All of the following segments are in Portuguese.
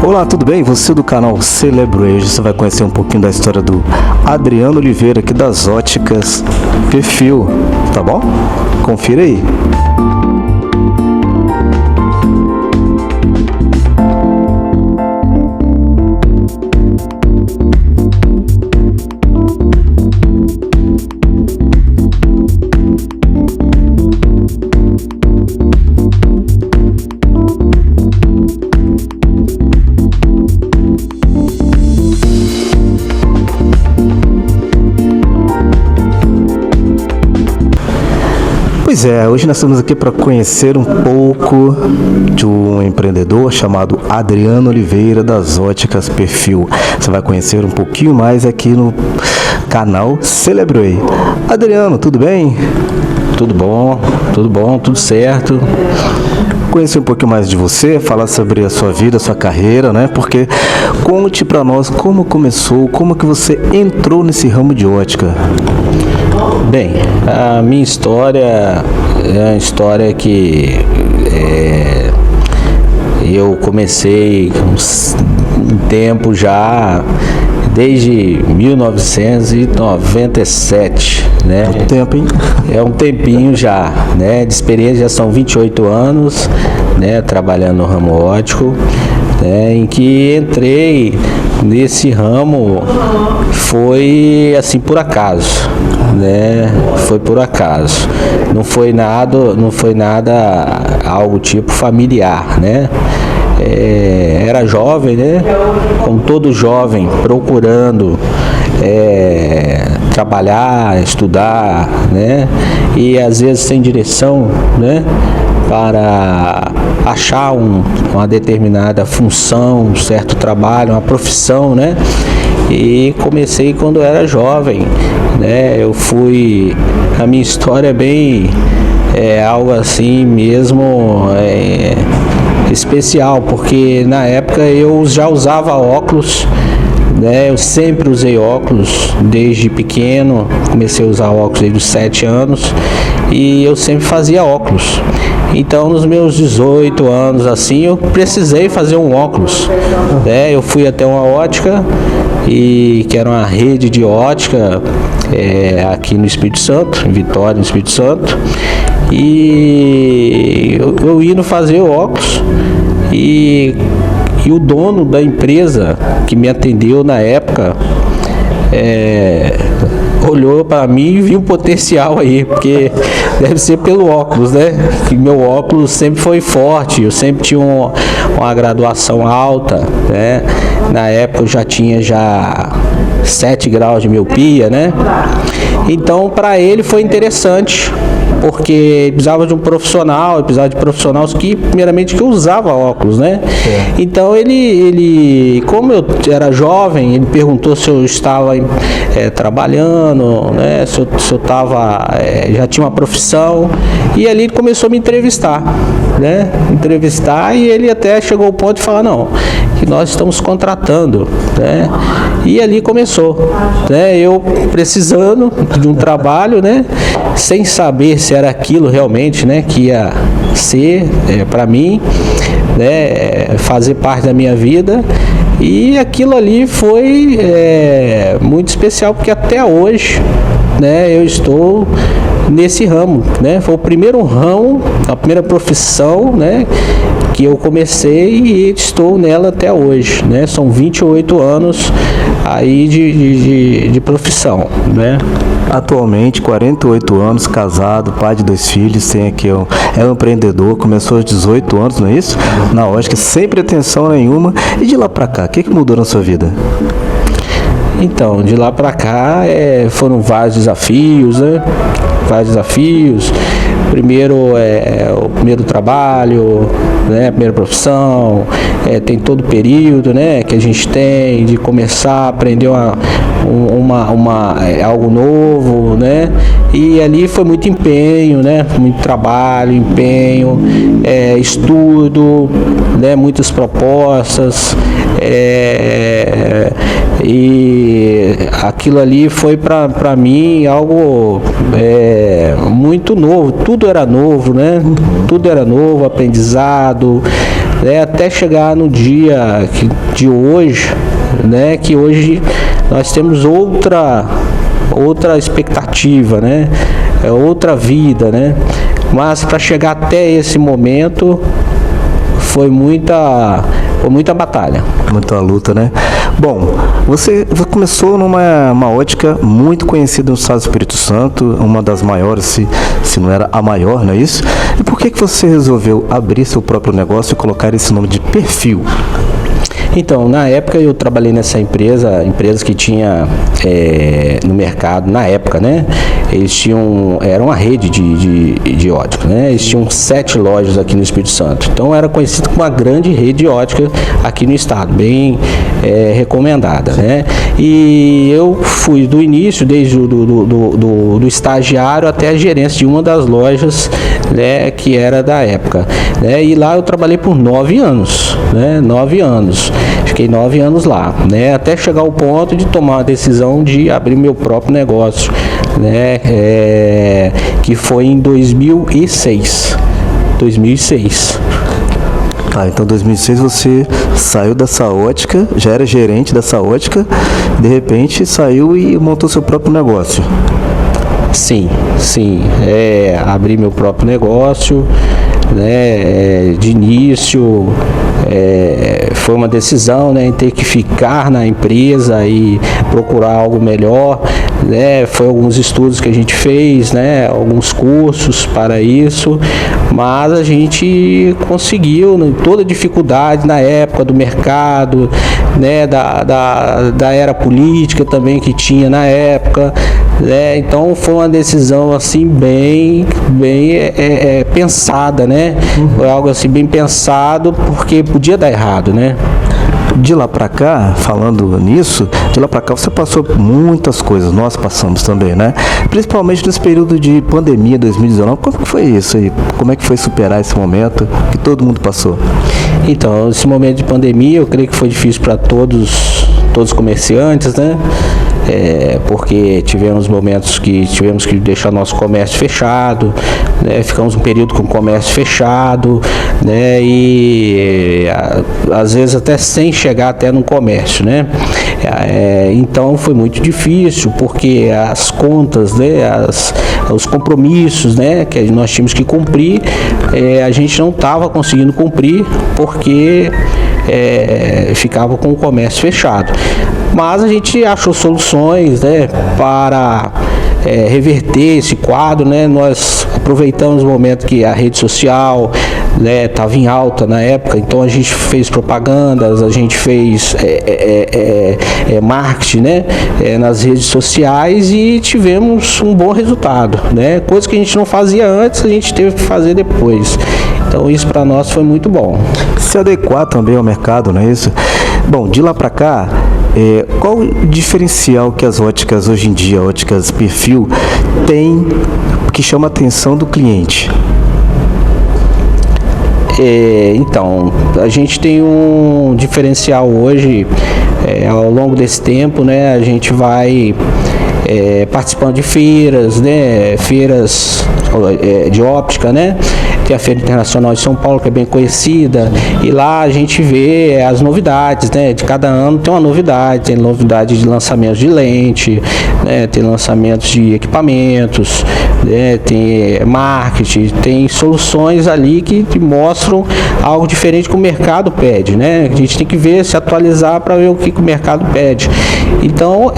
Olá, tudo bem? Você do canal Celebro Hoje, você vai conhecer um pouquinho da história do Adriano Oliveira aqui das Óticas Perfil, tá bom? Confira aí. Pois é, hoje nós estamos aqui para conhecer um pouco de um empreendedor chamado Adriano Oliveira das Óticas Perfil. Você vai conhecer um pouquinho mais aqui no canal Celebrei. Adriano, tudo bem? Tudo bom, tudo certo. Conhecer um pouquinho mais de você, falar sobre a sua vida, a sua carreira, né? Porque conte para nós como começou, como que você entrou nesse ramo de ótica. Bem, a minha história é uma história que eu comecei um tempo já, desde 1997, né? Muito tempo, hein? É um tempinho já, né? De experiência, já são 28 anos, né? Trabalhando no ramo óptico, né? Em que entrei nesse ramo foi assim por acaso, né? Foi por acaso. Não foi nada algo tipo familiar, né? Era jovem, né? Como todo jovem, procurando trabalhar, estudar, né? E às vezes sem direção, né? Para achar uma determinada função, um certo trabalho, uma profissão, né? E comecei quando era jovem, né? A minha história é bem algo assim mesmo especial, porque na época eu já usava óculos, né? Eu sempre usei óculos desde pequeno, comecei a usar óculos desde os 7 anos e eu sempre fazia óculos. Então, nos meus 18 anos, assim, eu precisei fazer um óculos, né? Eu fui até uma ótica, que era uma rede de ótica aqui no Espírito Santo, em Vitória, no Espírito Santo, e eu indo fazer o óculos, e o dono da empresa que me atendeu na época olhou para mim e viu um potencial aí, porque deve ser pelo óculos, né? Que meu óculos sempre foi forte, eu sempre tinha uma graduação alta, né? Na época eu já tinha 7 graus de miopia, né? Então para ele foi interessante, porque ele precisava de um profissional, ele precisava de profissionais que, primeiramente, que usava óculos, né? Então ele, como eu era jovem, ele perguntou se eu estava trabalhando, né? Se eu estava, já tinha uma profissão, e ali ele começou a me entrevistar, né? E ele até chegou ao ponto de falar, não, que nós estamos contratando, né? E ali começou, né? Eu precisando de um trabalho, né? Sem saber se era aquilo realmente, né? Que ia ser para mim, né? Fazer parte da minha vida. E aquilo ali foi muito especial, porque até hoje, né? Eu estou nesse ramo, né? Foi o primeiro ramo, a primeira profissão, né? Que eu comecei e estou nela até hoje, né? São 28 anos aí de profissão, né? Atualmente, 48 anos, casado, pai de 2 filhos, tem aqui é um empreendedor, começou aos 18 anos, não é isso? Na ótica, sem pretensão nenhuma. E de lá pra cá, o que mudou na sua vida? Então, de lá pra cá foram vários desafios, né? Vários desafios. Primeiro o primeiro trabalho, né? A primeira profissão, tem todo o período, né? Que a gente tem de começar a aprender algo novo, né? E ali foi muito empenho, né? Muito trabalho, empenho, estudo, né? Muitas propostas, e aquilo ali foi para mim algo muito novo. Tudo era novo, né? Tudo era novo, aprendizado, né, até chegar no dia de hoje, né, que hoje nós temos outra expectativa, né, outra vida, né, mas para chegar até esse momento foi muita batalha. Muita luta, né? Bom, você começou numa ótica muito conhecida no estado do Espírito Santo, uma das maiores, se não era a maior, não é isso? E por que você resolveu abrir seu próprio negócio e colocar esse nome de Perfil? Então, na época eu trabalhei nessa empresas que tinha no mercado, na época, né? Era uma rede de ótica, né? Eles tinham 7 lojas aqui no Espírito Santo. Então era conhecido como uma grande rede de ótica aqui no estado, bem recomendada, né? E eu fui do início, desde do estagiário até a gerência de uma das lojas, né, que era da época, né? E lá eu trabalhei por 9 anos, né? 9 anos. Fiquei 9 anos lá, né? Até chegar ao ponto de tomar a decisão de abrir meu próprio negócio, né? Que foi em 2006. Então em 2006 você saiu dessa ótica, já era gerente dessa ótica, de repente saiu e montou seu próprio negócio. Sim. Abri meu próprio negócio, né? De início foi uma decisão, né, em ter que ficar na empresa e procurar algo melhor, né? Foi alguns estudos que a gente fez, né, alguns cursos para isso, mas a gente conseguiu, né, toda dificuldade na época do mercado, né, da era política também que tinha na época, né? Então foi uma decisão assim bem pensada, né? Foi algo assim bem pensado, porque podia dar errado, né? De lá para cá, falando nisso, de lá para cá você passou muitas coisas, nós passamos também, né? Principalmente nesse período de pandemia 2019, como que foi isso aí? Como é que foi superar esse momento que todo mundo passou? Então, esse momento de pandemia, eu creio que foi difícil para todos os comerciantes, né? Porque tivemos momentos que tivemos que deixar nosso comércio fechado, né? Ficamos um período com o comércio fechado, né? E às vezes até sem chegar até no comércio, né? Então foi muito difícil, porque as contas, né? Os compromissos, né, que nós tínhamos que cumprir, a gente não estava conseguindo cumprir, porque ficava com o comércio fechado. Mas a gente achou soluções, né, para reverter esse quadro, né? Nós aproveitamos o momento que a rede social, né, estava em alta na época, então a gente fez propagandas, a gente fez marketing, né, nas redes sociais, e tivemos um bom resultado, né? Coisa que a gente não fazia antes, a gente teve que fazer depois. Então isso para nós foi muito bom. Se adequar também ao mercado, não é isso? Bom, de lá para cá, qual o diferencial que as óticas hoje em dia, óticas Perfil, tem que chama a atenção do cliente? Então, a gente tem um diferencial hoje, ao longo desse tempo, né? A gente vai participando de feiras, né? Feiras de óptica, né? Tem a Feira Internacional de São Paulo, que é bem conhecida, e lá a gente vê as novidades, né? De cada ano tem uma novidade, tem novidade de lançamentos de lente, né? Tem lançamentos de equipamentos, né? Tem marketing, tem soluções ali que mostram algo diferente que o mercado pede, né? A gente tem que ver, se atualizar para ver o que o mercado pede. Então,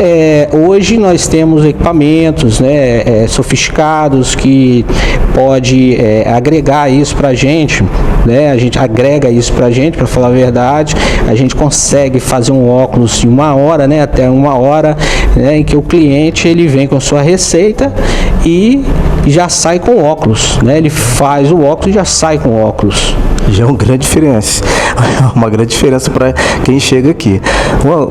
hoje nós temos equipamentos, né, sofisticados, que pode agregar isso para a gente, né? A gente agrega isso para a gente, para falar a verdade. A gente consegue fazer um óculos em 1 hora, né, até 1 hora, né, em que o cliente ele vem com sua receita e já sai com óculos, né? Ele faz o óculos e já sai com óculos. Já é uma grande diferença, uma grande diferença para quem chega aqui.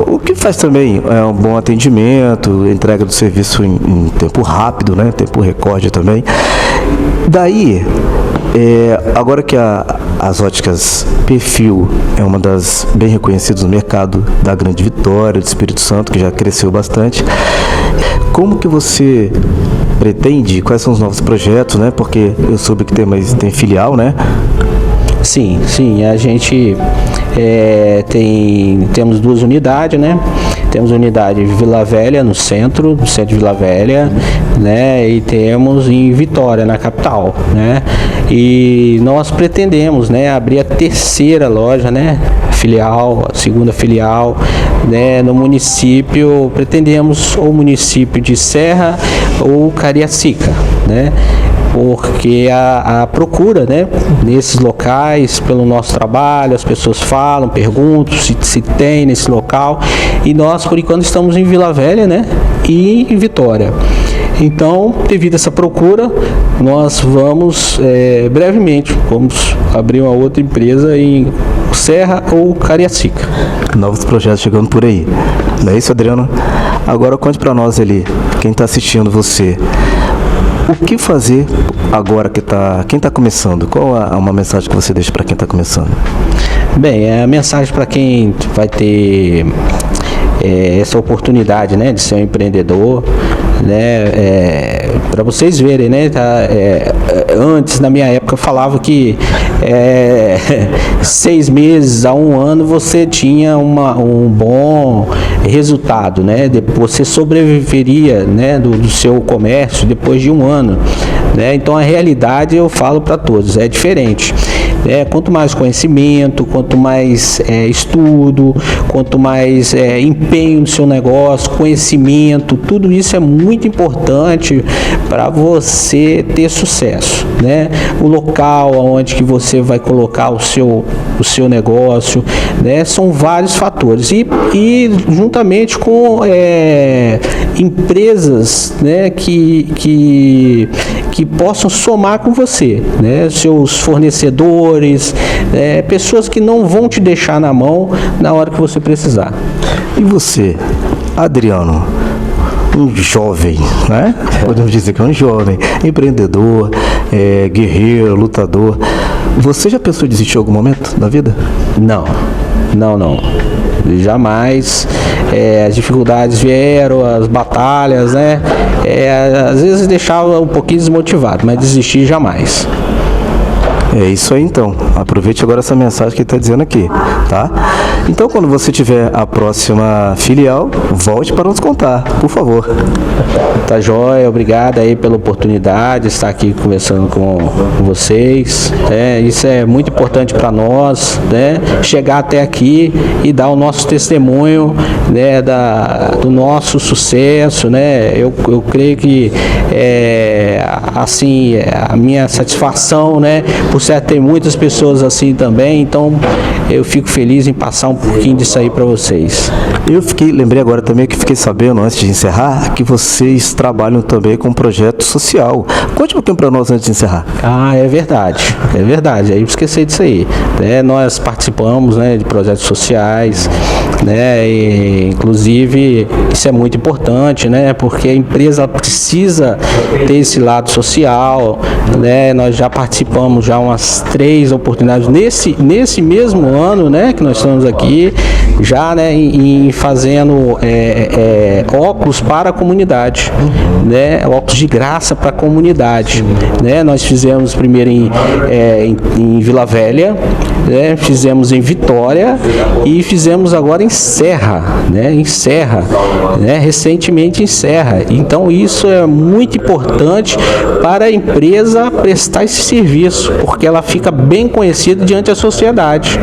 O que faz também é um bom atendimento, entrega do serviço em tempo rápido, né? Tempo recorde também. Daí, agora que as óticas Perfil é uma das bem reconhecidas no mercado da Grande Vitória, do Espírito Santo, que já cresceu bastante, como que você pretende, quais são os novos projetos, né? Porque eu soube que tem filial, né? Sim, a gente temos 2 unidades, né? Temos a unidade em Vila Velha, no centro de Vila Velha, né? E temos em Vitória, na capital, né? E nós pretendemos, né, abrir a 3ª loja, né? Filial, a 2ª filial, né, no município, pretendemos o município de Serra ou Cariacica, né? Porque a procura, né, nesses locais, pelo nosso trabalho, as pessoas falam, perguntam se tem nesse local, e nós, por enquanto, estamos em Vila Velha, né, e em Vitória. Então, devido a essa procura, nós vamos, brevemente, vamos abrir uma outra empresa em Serra ou Cariacica. Novos projetos chegando por aí. Não é isso, Adriano? Agora conte para nós ali, quem está assistindo você. O que fazer agora quem está começando? Qual é uma mensagem que você deixa para quem está começando? Bem, a mensagem para quem vai ter essa oportunidade, né, de ser um empreendedor, né, para vocês verem, né, antes, na minha época, eu falava que 6 meses a 1 ano você tinha um bom resultado, né, você sobreviveria, né, do seu comércio depois de 1 ano, né, então a realidade, eu falo para todos, é diferente. Quanto mais conhecimento, quanto mais estudo, quanto mais empenho no seu negócio, conhecimento, tudo isso é muito importante para você ter sucesso, né? O local onde que você vai colocar o seu negócio, né? São vários fatores e juntamente com empresas, né, que possam somar com você, né? Seus fornecedores, pessoas que não vão te deixar na mão na hora que você precisar. E você, Adriano, um jovem, né? Podemos dizer que é um jovem, empreendedor, guerreiro, lutador. Você já pensou em desistir em algum momento da vida? Não. Jamais. As dificuldades vieram, as batalhas, né? Às vezes deixava um pouquinho desmotivado, mas desistir jamais. É isso aí, então. Aproveite agora essa mensagem que ele está dizendo aqui, tá? Então, quando você tiver a próxima filial, volte para nos contar, por favor. Tá joia, obrigado aí pela oportunidade de estar aqui conversando com vocês. Isso é muito importante para nós, né? Chegar até aqui e dar o nosso testemunho, né, do nosso sucesso, né? Eu creio que assim, a minha satisfação, né, por certo tem muitas pessoas assim também, então eu fico feliz em passar um pouquinho disso aí para vocês. Lembrei agora também que fiquei sabendo, antes de encerrar, que vocês trabalham também com um projeto social. Conte um pouquinho para nós antes de encerrar. É verdade, aí eu esqueci disso aí, né? Nós participamos, né, de projetos sociais, né, e, inclusive isso é muito importante, né, porque a empresa precisa ter esse lado social, né? Nós já participamos já umas 3 oportunidades nesse mesmo ano, né, que nós estamos aqui, já, né, fazendo óculos para a comunidade, né, óculos de graça para a comunidade, né? Nós fizemos primeiro em Vila Velha, né, fizemos em Vitória e fizemos agora em Serra, né, recentemente em Serra. Então isso é muito importante para a empresa prestar esse serviço, porque ela fica bem conhecida diante da sociedade,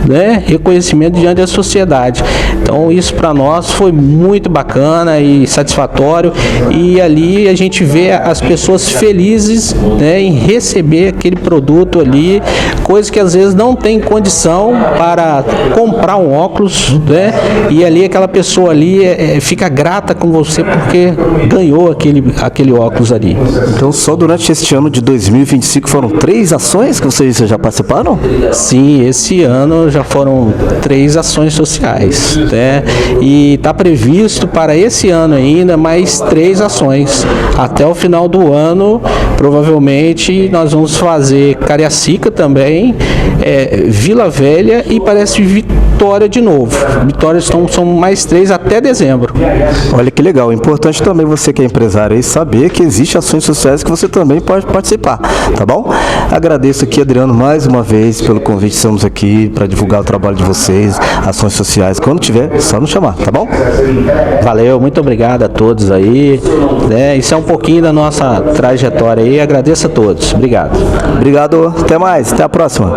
né? Reconhecimento diante da sociedade. Então isso para nós foi muito bacana e satisfatório, e ali a gente vê as pessoas felizes, né, em receber aquele produto ali, coisa que às vezes não tem condição para comprar um óculos, né? E ali aquela pessoa ali fica grata com você porque ganhou aquele óculos ali. Então só durante este ano de 2025 foram 3 ações que vocês já participaram? Sim, esse ano já já foram 3 ações sociais, né? E está previsto para esse ano ainda mais 3 ações. Até o final do ano, provavelmente, nós vamos fazer Cariacica também, Vila Velha e parece Vitória de novo. Vitória são mais 3 até dezembro. Olha que legal. Importante também você que é empresário aí saber que existem ações sociais que você também pode participar, tá bom? Agradeço aqui, Adriano, mais uma vez pelo convite. Estamos aqui para divulgar o trabalho de vocês, ações sociais. Quando tiver, é só nos chamar, tá bom? Valeu, muito obrigado a todos aí, né? Isso é um pouquinho da nossa trajetória aí. Agradeço a todos. Obrigado. Obrigado. Até mais. Até a próxima.